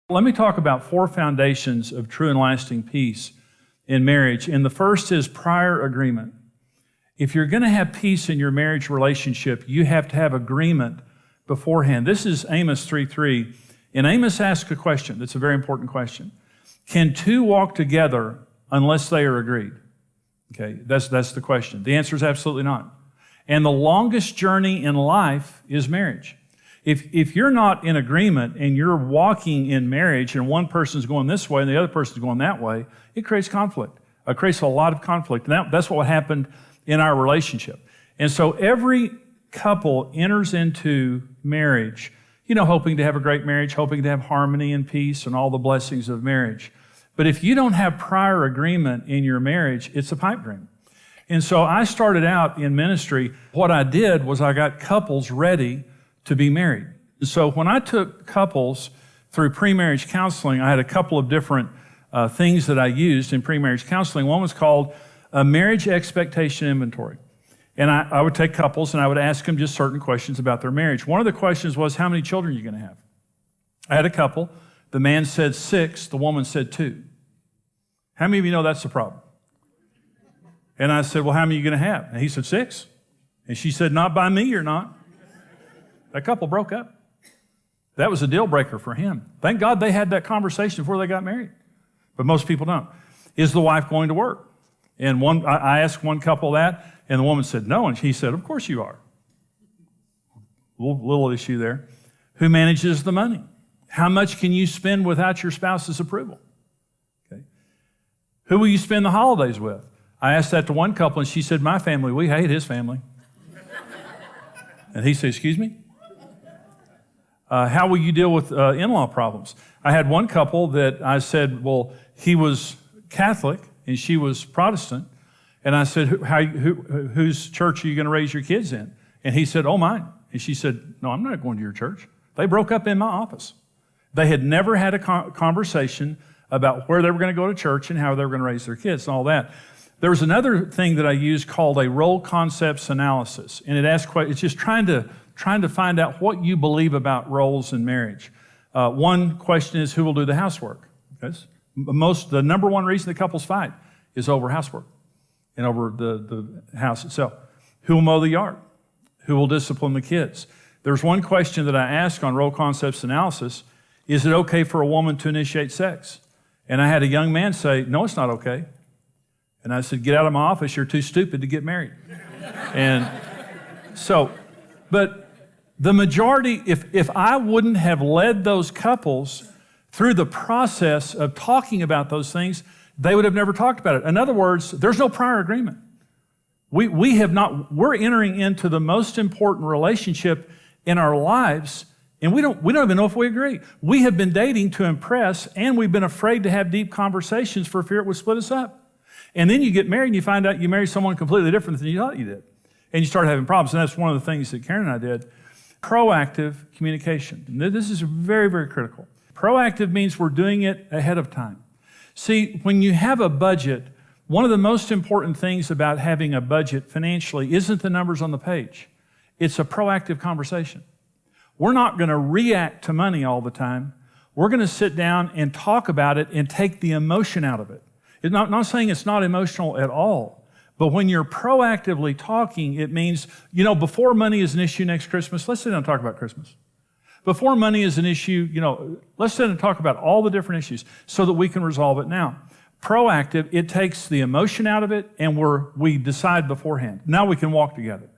Let me talk about 4 foundations of true and lasting peace in marriage. And the first is prior agreement. If you're going to have peace in your marriage relationship, you have to have agreement beforehand. This is Amos 3:3. And Amos asks a question that's a very important question. Can 2 walk together unless they are agreed? Okay, that's the question. The answer is absolutely not. And the longest journey in life is marriage. If you're not in agreement and you're walking in marriage and one person's going this way and the other person's going that way, it creates conflict. It creates a lot of conflict. And that's what happened in our relationship. And so every couple enters into marriage, hoping to have a great marriage, hoping to have harmony and peace and all the blessings of marriage. But if you don't have prior agreement in your marriage, it's a pipe dream. And so I started out in ministry. What I did was I got couples ready to be married. So when I took couples through pre-marriage counseling, I had a couple of different things that I used in pre-marriage counseling. One was called a marriage expectation inventory. And I would take couples and I would ask them just certain questions about their marriage. One of the questions was, how many children are you going to have? I had a couple. The man said 6, the woman said 2. How many of you know that's the problem? And I said, well, how many are you going to have? And he said 6. And she said, not by me, you're not. That couple broke up. That was a deal breaker for him. Thank God they had that conversation before they got married. But most people don't. Is the wife going to work? And I asked one couple that, and the woman said no, and he said, of course you are. Little issue there. Who manages the money? How much can you spend without your spouse's approval? Okay. Who will you spend the holidays with? I asked that to one couple, and she said, my family, we hate his family. And he said, excuse me? How will you deal with in-law problems? I had one couple that I said, well, he was Catholic and she was Protestant. And I said, whose church are you going to raise your kids in? And he said, oh, mine. And she said, no, I'm not going to your church. They broke up in my office. They had never had a conversation about where they were going to go to church and how they were going to raise their kids and all that. There was another thing that I used called a role concepts analysis. And it's just trying to find out what you believe about roles in marriage. One question is, who will do the housework? The number one reason that couples fight is over housework and over the house itself. Who will mow the yard? Who will discipline the kids? There's one question that I asked on role concepts analysis. Is it okay for a woman to initiate sex? And I had a young man say, no, it's not okay. And I said, get out of my office, you're too stupid to get married. And so, but the majority, if I wouldn't have led those couples through the process of talking about those things, they would have never talked about it. In other words, there's no prior agreement. We're entering into the most important relationship in our lives, and we don't even know if we agree. We have been dating to impress, and we've been afraid to have deep conversations for fear it would split us up. And then you get married and you find out you married someone completely different than you thought you did. And you start having problems. And that's one of the things that Karen and I did. Proactive communication. And this is very, very critical. Proactive means we're doing it ahead of time. See, when you have a budget, one of the most important things about having a budget financially isn't the numbers on the page. It's a proactive conversation. We're not going to react to money all the time. We're going to sit down and talk about it and take the emotion out of it. It's not saying it's not emotional at all, but when you're proactively talking, it means, before money is an issue next Christmas, let's sit down and talk about Christmas. Before money is an issue, let's sit down and talk about all the different issues so that we can resolve it now. Proactive, it takes the emotion out of it, and we decide beforehand. Now we can walk together.